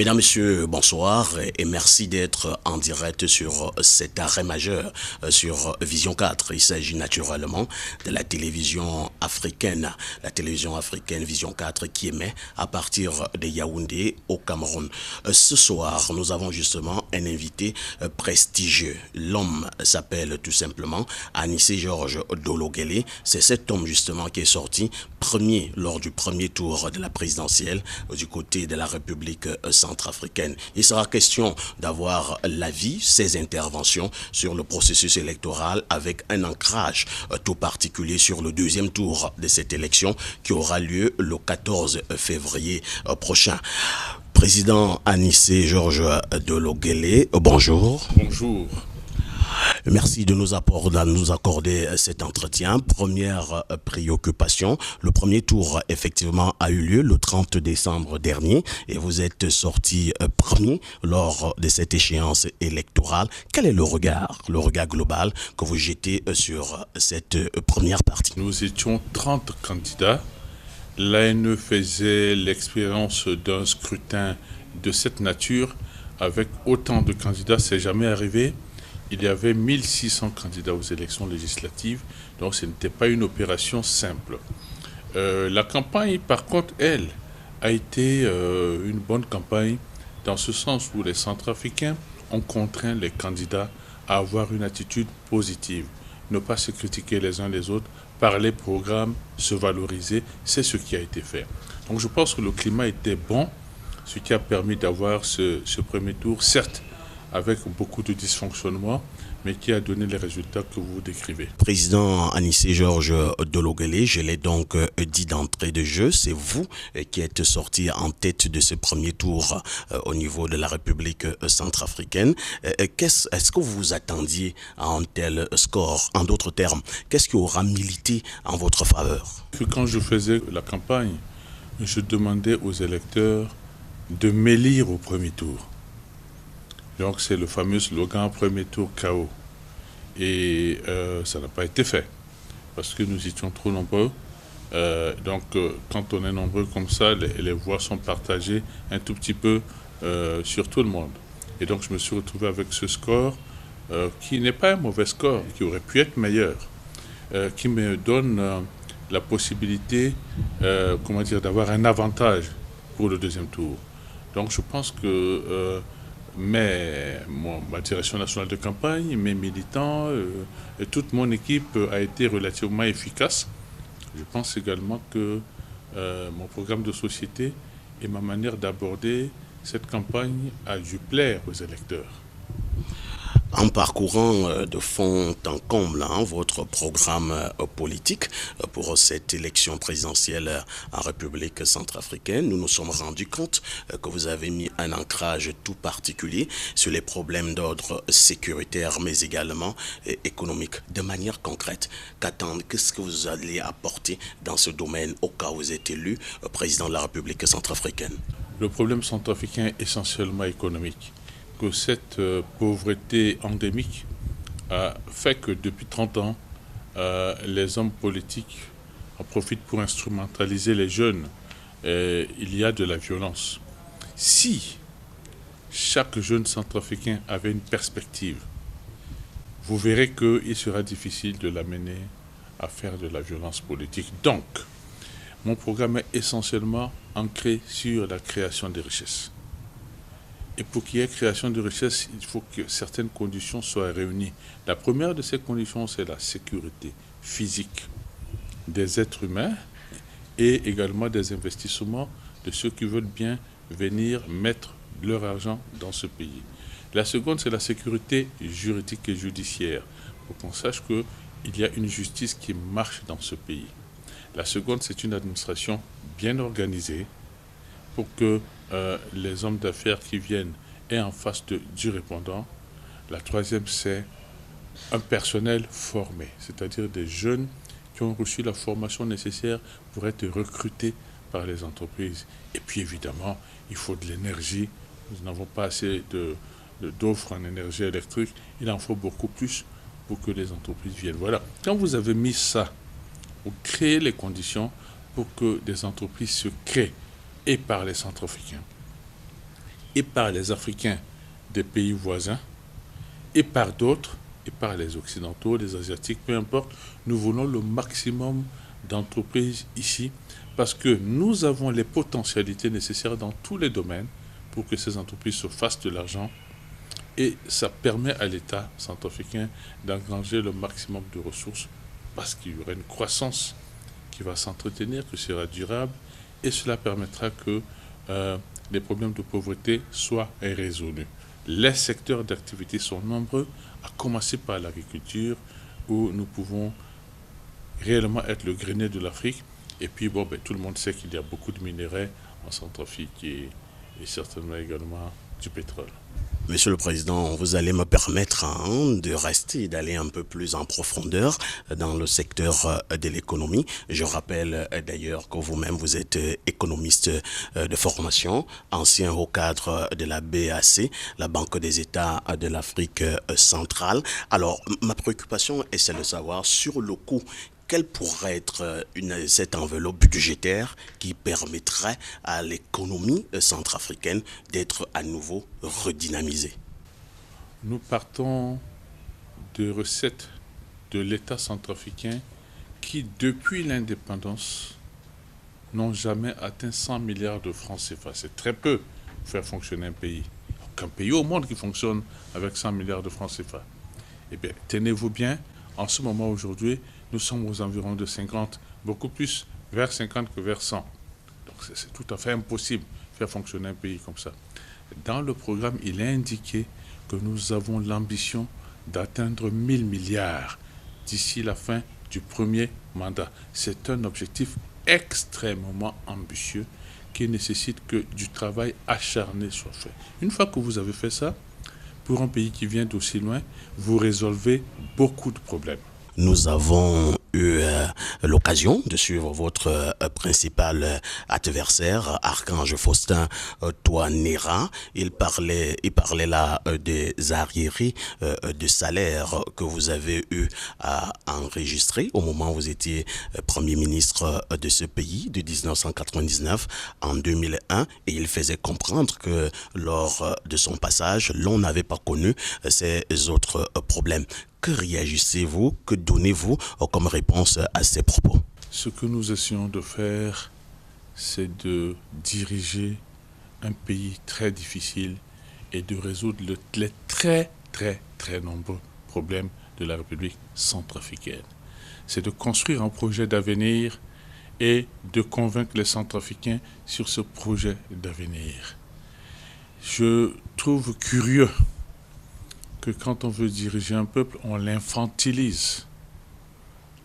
Mesdames, Messieurs, bonsoir et merci d'être en direct sur cet arrêt majeur sur Vision 4. Il s'agit naturellement de la télévision africaine Vision 4 qui émet à partir de Yaoundé au Cameroun. Ce soir, nous avons justement un invité prestigieux. L'homme s'appelle tout simplement Anissé Georges Dologuélé. C'est cet homme justement qui est sorti premier lors du premier tour de la présidentielle du côté de la République centrafricaine. Il sera question d'avoir l'avis, ses interventions sur le processus électoral avec un ancrage tout particulier sur le deuxième tour de cette élection qui aura lieu le 14 février prochain. Président Anissé Georges Dologuélé, bonjour. Bonjour. Merci de nous accorder cet entretien. Première préoccupation, le premier tour effectivement a eu lieu le 30 décembre dernier et vous êtes sorti premier lors de cette échéance électorale. Quel est le regard global que vous jetez sur cette première partie? Nous étions 30 candidats. L'ANE faisait l'expérience d'un scrutin de cette nature avec autant de candidats, c'est jamais arrivé. Il y avait 1600 candidats aux élections législatives, donc ce n'était pas une opération simple. La campagne, par contre, elle, a été une bonne campagne dans ce sens où les Centrafricains ont contraint les candidats à avoir une attitude positive, ne pas se critiquer les uns les autres, parler programme, se valoriser, c'est ce qui a été fait. Donc je pense que le climat était bon, ce qui a permis d'avoir ce premier tour, certes, avec beaucoup de dysfonctionnements, mais qui a donné les résultats que vous décrivez. Président Anissé Georges Dologuélé, je l'ai donc dit d'entrée de jeu, c'est vous qui êtes sorti en tête de ce premier tour au niveau de la République centrafricaine. Est-ce que vous vous attendiez à un tel score? En d'autres termes, qu'est-ce qui aura milité en votre faveur? Quand je faisais la campagne, je demandais aux électeurs de m'élire au premier tour. Donc c'est le fameux slogan « Premier tour KO ». Et ça n'a pas été fait, parce que nous étions trop nombreux. Quand on est nombreux comme ça, les voix sont partagées un tout petit peu sur tout le monde. Et donc je me suis retrouvé avec ce score, qui n'est pas un mauvais score, qui aurait pu être meilleur, qui me donne la possibilité d'avoir un avantage pour le deuxième tour. Donc je pense que... ma direction nationale de campagne, mes militants et toute mon équipe a été relativement efficace. Je pense également que mon programme de société et ma manière d'aborder cette campagne a dû plaire aux électeurs. En parcourant de fond en comble votre programme politique pour cette élection présidentielle en République centrafricaine, nous nous sommes rendus compte que vous avez mis un ancrage tout particulier sur les problèmes d'ordre sécuritaire, mais également économique. De manière concrète, qu'est-ce que vous allez apporter dans ce domaine au cas où vous êtes élu président de la République centrafricaine? Le problème centrafricain est essentiellement économique. Que cette pauvreté endémique a fait que depuis 30 ans, les hommes politiques en profitent pour instrumentaliser les jeunes. Il y a de la violence. Si chaque jeune centrafricain avait une perspective, vous verrez qu'il sera difficile de l'amener à faire de la violence politique. Donc, mon programme est essentiellement ancré sur la création des richesses. Et pour qu'il y ait création de richesse, il faut que certaines conditions soient réunies. La première de ces conditions, c'est la sécurité physique des êtres humains et également des investissements de ceux qui veulent bien venir mettre leur argent dans ce pays. La seconde, c'est la sécurité juridique et judiciaire, pour qu'on sache qu'il y a une justice qui marche dans ce pays. La seconde, c'est une administration bien organisée, pour que les hommes d'affaires qui viennent aient en face du répondant. La troisième, c'est un personnel formé, c'est-à-dire des jeunes qui ont reçu la formation nécessaire pour être recrutés par les entreprises. Et puis évidemment, il faut de l'énergie. Nous n'avons pas assez d'offres en énergie électrique. Il en faut beaucoup plus pour que les entreprises viennent. Voilà. Quand vous avez mis ça, vous créez les conditions pour que des entreprises se créent et par les Centrafricains et par les Africains des pays voisins, et par d'autres, et par les Occidentaux, les Asiatiques, peu importe. Nous voulons le maximum d'entreprises ici parce que nous avons les potentialités nécessaires dans tous les domaines pour que ces entreprises se fassent de l'argent. Et ça permet à l'État centrafricain d'engranger le maximum de ressources parce qu'il y aura une croissance qui va s'entretenir, qui sera durable, et cela permettra que les problèmes de pauvreté soient résolus. Les secteurs d'activité sont nombreux, à commencer par l'agriculture, où nous pouvons réellement être le grenier de l'Afrique. Et puis, tout le monde sait qu'il y a beaucoup de minerais en Centrafrique et certainement également du pétrole. Monsieur le Président, vous allez me permettre de rester et d'aller un peu plus en profondeur dans le secteur de l'économie. Je rappelle d'ailleurs que vous-même, vous êtes économiste de formation, ancien haut cadre de la BAC, la Banque des États de l'Afrique centrale. Alors, ma préoccupation est celle de savoir sur le coût, quelle pourrait être cette enveloppe budgétaire qui permettrait à l'économie centrafricaine d'être à nouveau redynamisée? Nous partons de recettes de l'État centrafricain qui, depuis l'indépendance, n'ont jamais atteint 100 milliards de francs CFA. C'est très peu pour faire fonctionner un pays. Aucun pays au monde qui fonctionne avec 100 milliards de francs CFA. Eh bien, tenez-vous bien, en ce moment aujourd'hui, nous sommes aux environs de 50, beaucoup plus vers 50 que vers 100. Donc c'est tout à fait impossible de faire fonctionner un pays comme ça. Dans le programme, il est indiqué que nous avons l'ambition d'atteindre 1000 milliards d'ici la fin du premier mandat. C'est un objectif extrêmement ambitieux qui nécessite que du travail acharné soit fait. Une fois que vous avez fait ça, pour un pays qui vient d'aussi loin, vous résolvez beaucoup de problèmes. Nous avons eu l'occasion de suivre votre principal adversaire, Archange Faustin Touanera. Il parlait là des arriérés de salaire que vous avez eu à enregistrer au moment où vous étiez Premier ministre de ce pays de 1999 en 2001, et il faisait comprendre que lors de son passage, l'on n'avait pas connu ces autres problèmes. Que réagissez-vous, que donnez-vous comme réponse à ces propos? Ce que nous essayons de faire, c'est de diriger un pays très difficile et de résoudre les très nombreux problèmes de la République centrafricaine. C'est de construire un projet d'avenir et de convaincre les Centrafricains sur ce projet d'avenir. Je trouve curieux que quand on veut diriger un peuple, on l'infantilise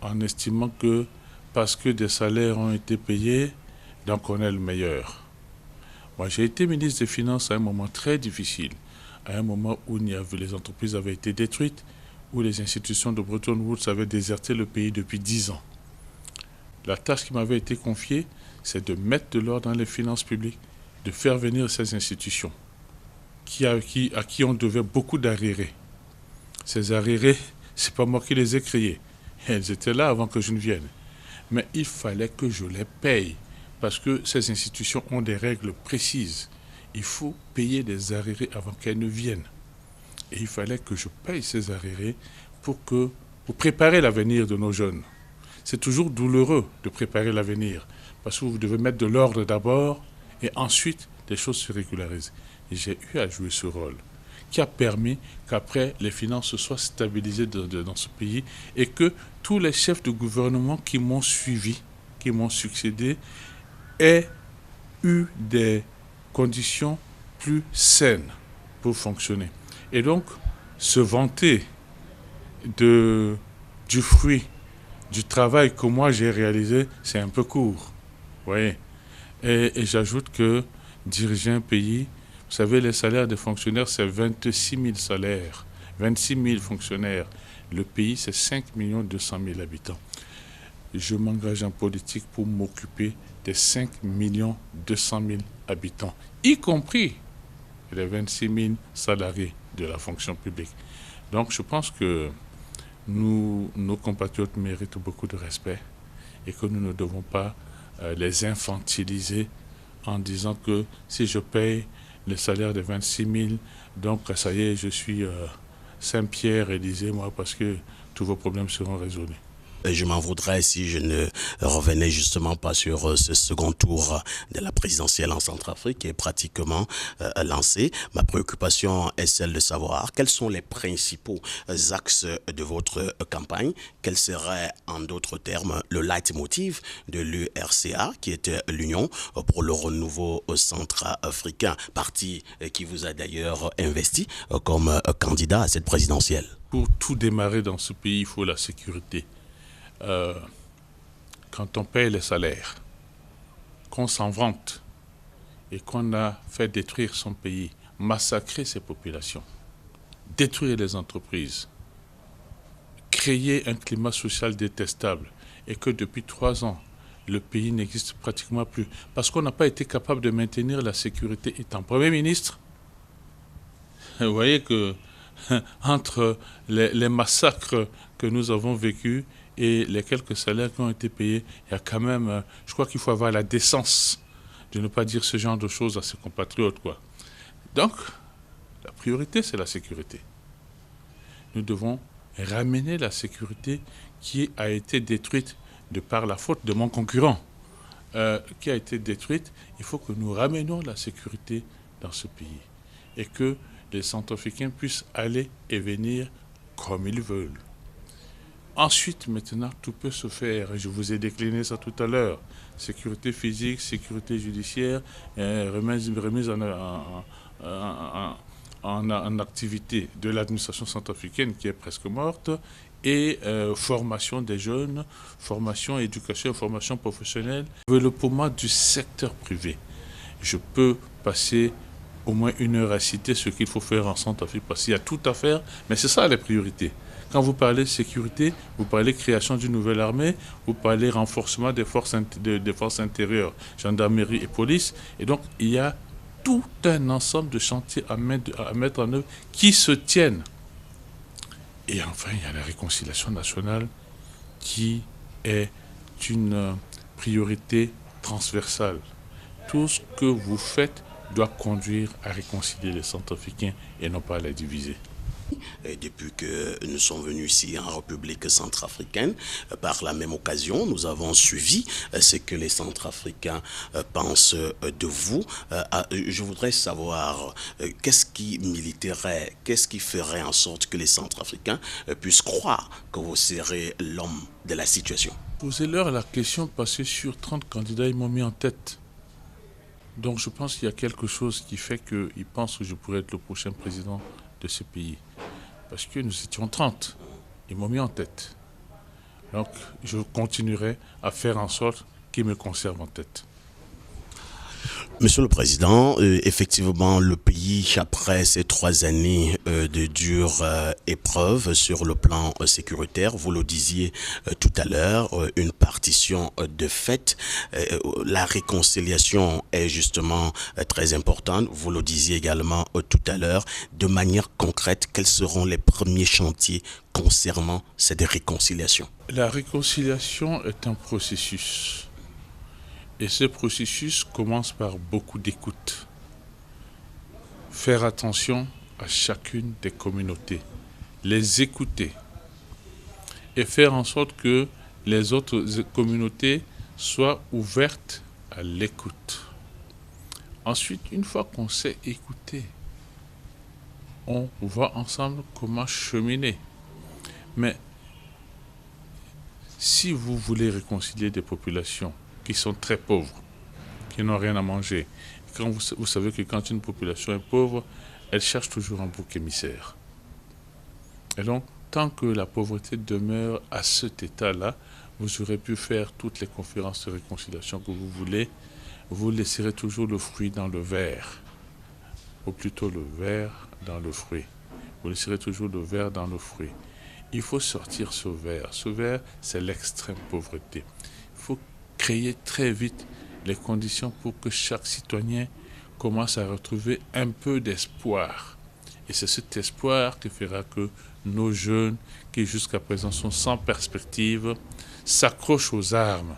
en estimant que parce que des salaires ont été payés, donc on est le meilleur. Moi, j'ai été ministre des Finances à un moment très difficile, à un moment où les entreprises avaient été détruites, où les institutions de Bretton Woods avaient déserté le pays depuis 10 ans. La tâche qui m'avait été confiée, c'est de mettre de l'ordre dans les finances publiques, de faire venir ces institutions à qui on devait beaucoup d'arriérés. Ces arriérés, c'est pas moi qui les ai créés. Elles étaient là avant que je ne vienne. Mais il fallait que je les paye, parce que ces institutions ont des règles précises. Il faut payer des arriérés avant qu'elles ne viennent. Et il fallait que je paye ces arriérés pour préparer l'avenir de nos jeunes. C'est toujours douloureux de préparer l'avenir, parce que vous devez mettre de l'ordre d'abord, et ensuite les choses se régularisent. Et j'ai eu à jouer ce rôle, qui a permis qu'après les finances se soient stabilisées dans ce pays et que tous les chefs de gouvernement qui m'ont suivi, qui m'ont succédé, aient eu des conditions plus saines pour fonctionner. Et donc, se vanter du fruit du travail que moi j'ai réalisé, c'est un peu court. Vous voyez. Et j'ajoute que diriger un pays, vous savez, les salaires des fonctionnaires, c'est 26 000 salaires, 26 000 fonctionnaires. Le pays, c'est 5 200 000 habitants. Je m'engage en politique pour m'occuper des 5 200 000 habitants, y compris les 26 000 salariés de la fonction publique. Donc, je pense que nos compatriotes méritent beaucoup de respect et que nous ne devons pas les infantiliser en disant que si je paye le salaire de 26 000. Donc, ça y est, je suis Saint-Pierre, Élysée, parce que tous vos problèmes seront résolus. Je m'en voudrais si je ne revenais justement pas sur ce second tour de la présidentielle en Centrafrique qui est pratiquement lancé. Ma préoccupation est celle de savoir quels sont les principaux axes de votre campagne, quel serait en d'autres termes le leitmotiv de l'URCA qui était l'Union pour le renouveau centrafricain, parti qui vous a d'ailleurs investi comme candidat à cette présidentielle. Pour tout démarrer dans ce pays, il faut la sécurité. Quand on paye les salaires, qu'on s'en vante et qu'on a fait détruire son pays, massacrer ses populations, détruire les entreprises, créer un climat social détestable et que depuis 3 ans, le pays n'existe pratiquement plus parce qu'on n'a pas été capable de maintenir la sécurité étant Premier ministre. Vous voyez que entre les massacres que nous avons vécus et les quelques salaires qui ont été payés, il y a quand même, je crois qu'il faut avoir la décence de ne pas dire ce genre de choses à ses compatriotes, Donc, la priorité, c'est la sécurité. Nous devons ramener la sécurité qui a été détruite de par la faute de mon concurrent, qui a été détruite. Il faut que nous ramenions la sécurité dans ce pays et que les Centrafricains puissent aller et venir comme ils veulent. Ensuite, maintenant, tout peut se faire. Je vous ai décliné ça tout à l'heure. Sécurité physique, sécurité judiciaire, remise en activité de l'administration centrafricaine qui est presque morte, et formation des jeunes, formation, éducation, formation professionnelle, développement du secteur privé. Je peux passer au moins 1 heure à citer ce qu'il faut faire en Centrafrique parce qu'il y a tout à faire, mais c'est ça les priorités. Quand vous parlez sécurité, vous parlez création d'une nouvelle armée, vous parlez renforcement des forces intérieures, gendarmerie et police. Et donc, il y a tout un ensemble de chantiers à mettre en œuvre qui se tiennent. Et enfin, il y a la réconciliation nationale qui est une priorité transversale. Tout ce que vous faites doit conduire à réconcilier les Centrafricains et non pas à les diviser. Et depuis que nous sommes venus ici en République centrafricaine, par la même occasion, nous avons suivi ce que les Centrafricains pensent de vous. Je voudrais savoir qu'est-ce qui militerait, qu'est-ce qui ferait en sorte que les Centrafricains puissent croire que vous serez l'homme de la situation. Posez-leur la question parce que sur 30 candidats, ils m'ont mis en tête. Donc je pense qu'il y a quelque chose qui fait qu'ils pensent que je pourrais être le prochain président de ce pays. Parce que nous étions 30. Ils m'ont mis en tête. Donc, je continuerai à faire en sorte qu'ils me conservent en tête. Monsieur le Président, effectivement, le pays, après ces 3 années de dures épreuves sur le plan sécuritaire, vous le disiez tout à l'heure, une partition de fait. La réconciliation est justement très importante. Vous le disiez également tout à l'heure. De manière concrète, quels seront les premiers chantiers concernant cette réconciliation? La réconciliation est un processus. Et ce processus commence par beaucoup d'écoute. Faire attention à chacune des communautés, les écouter et faire en sorte que les autres communautés soient ouvertes à l'écoute. Ensuite, une fois qu'on sait écouter, on voit ensemble comment cheminer. Mais si vous voulez réconcilier des populations qui sont très pauvres, qui n'ont rien à manger. Quand vous savez que quand une population est pauvre, elle cherche toujours un bouc émissaire. Et donc, tant que la pauvreté demeure à cet état-là, vous aurez pu faire toutes les conférences de réconciliation que vous voulez, vous laisserez toujours le fruit dans le verre, ou plutôt le verre dans le fruit. Vous laisserez toujours le verre dans le fruit. Il faut sortir ce verre. Ce verre, c'est l'extrême pauvreté. Il faut créer très vite les conditions pour que chaque citoyen commence à retrouver un peu d'espoir. Et c'est cet espoir qui fera que nos jeunes, qui jusqu'à présent sont sans perspective, s'accrochent aux armes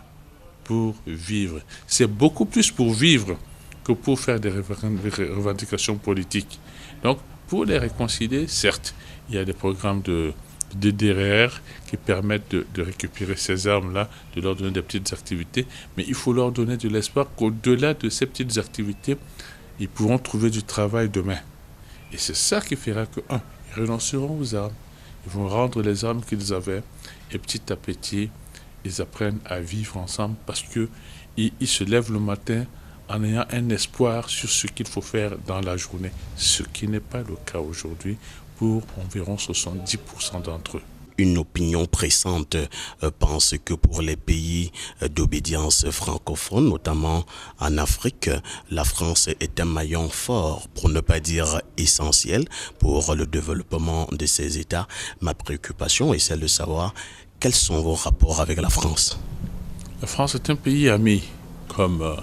pour vivre. C'est beaucoup plus pour vivre que pour faire des revendications politiques. Donc, pour les réconcilier, certes, il y a des programmes de DDRR qui permettent de récupérer ces armes-là, de leur donner des petites activités, mais il faut leur donner de l'espoir qu'au-delà de ces petites activités, ils pourront trouver du travail demain. Et c'est ça qui fera que, ils renonceront aux armes, ils vont rendre les armes qu'ils avaient, et petit à petit, ils apprennent à vivre ensemble parce qu'ils se lèvent le matin en ayant un espoir sur ce qu'il faut faire dans la journée, ce qui n'est pas le cas aujourd'hui pour environ 70% d'entre eux. Une opinion pressante pense que pour les pays d'obédience francophone, notamment en Afrique, la France est un maillon fort, pour ne pas dire essentiel, pour le développement de ces États. Ma préoccupation est celle de savoir quels sont vos rapports avec la France. La France est un pays ami, comme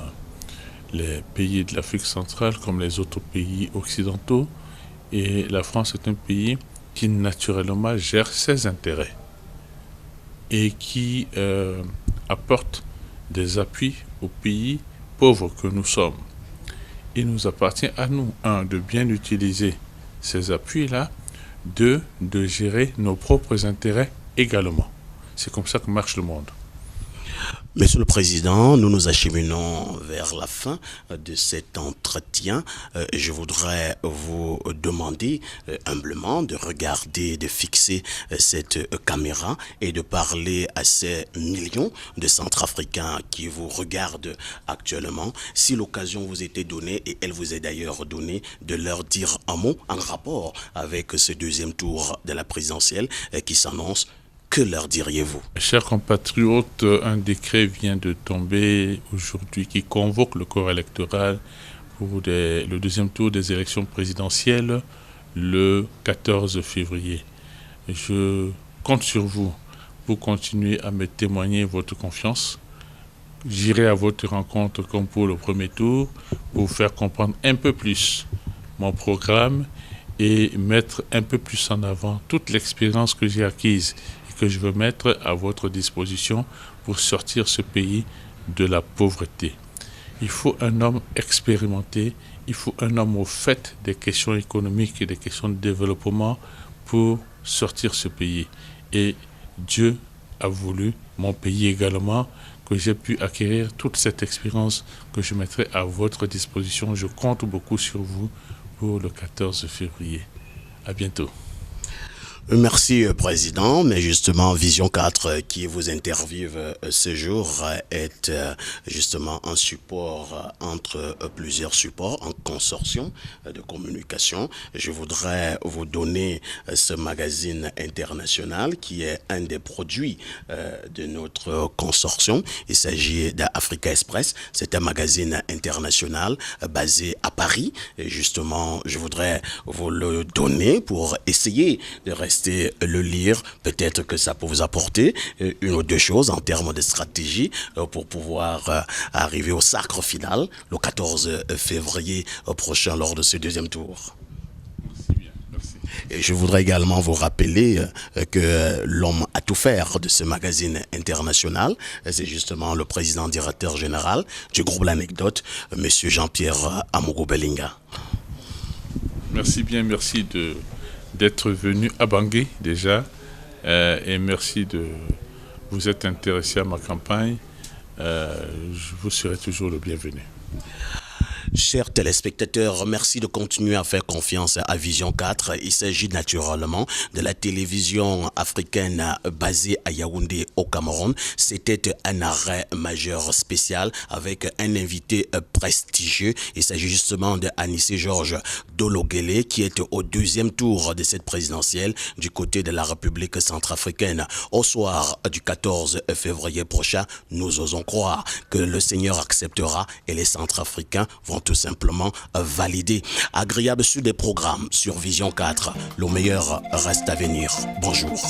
les pays de l'Afrique centrale, comme les autres pays occidentaux. Et la France est un pays qui naturellement gère ses intérêts et qui apporte des appuis aux pays pauvres que nous sommes. Il nous appartient à nous, de bien utiliser ces appuis-là, de gérer nos propres intérêts également. C'est comme ça que marche le monde. Monsieur le Président, nous nous acheminons vers la fin de cet entretien. Je voudrais vous demander humblement de regarder, de fixer cette caméra et de parler à ces millions de Centrafricains qui vous regardent actuellement. Si l'occasion vous était donnée, et elle vous est d'ailleurs donnée, de leur dire un mot en rapport avec ce deuxième tour de la présidentielle qui s'annonce, que leur diriez-vous? Chers compatriotes, un décret vient de tomber aujourd'hui qui convoque le corps électoral pour le deuxième tour des élections présidentielles le 14 février. Je compte sur vous pour continuer à me témoigner votre confiance. J'irai à votre rencontre comme pour le premier tour pour faire comprendre un peu plus mon programme et mettre un peu plus en avant toute l'expérience que j'ai acquise que je veux mettre à votre disposition pour sortir ce pays de la pauvreté. Il faut un homme expérimenté, il faut un homme au fait des questions économiques et des questions de développement pour sortir ce pays. Et Dieu a voulu, mon pays également, que j'ai pu acquérir toute cette expérience que je mettrai à votre disposition. Je compte beaucoup sur vous pour le 14 février. À bientôt. Merci Président, mais justement Vision 4 qui vous interviewe ce jour est justement un support entre plusieurs supports, un consortium de communication. Je voudrais vous donner ce magazine international qui est un des produits de notre consortium. Il s'agit d'Africa Express, c'est un magazine international basé à Paris et justement je voudrais vous le donner pour essayer de rester le lire, peut-être que ça peut vous apporter une ou deux choses en termes de stratégie pour pouvoir arriver au sacre final le 14 février prochain lors de ce deuxième tour. Merci bien, merci. Et je voudrais également vous rappeler que l'homme à tout faire de ce magazine international, c'est justement le président directeur général du groupe L'Anecdote, monsieur Jean-Pierre Amougou-Bellinga. Merci bien, merci d'être venu à Bangui déjà et merci de vous être intéressé à ma campagne. Vous serez toujours le bienvenu. Chers téléspectateurs, merci de continuer à faire confiance à Vision 4. Il s'agit naturellement de la télévision africaine basée à Yaoundé au Cameroun. C'était un arrêt majeur spécial avec un invité prestigieux. Il s'agit justement de Anissé Georges Dologuélé qui est au deuxième tour de cette présidentielle du côté de la République centrafricaine. Au soir du 14 février prochain, nous osons croire que le Seigneur acceptera et les Centrafricains vont tout simplement valider. Agréable sur des programmes sur Vision 4. Le meilleur reste à venir. Bonjour.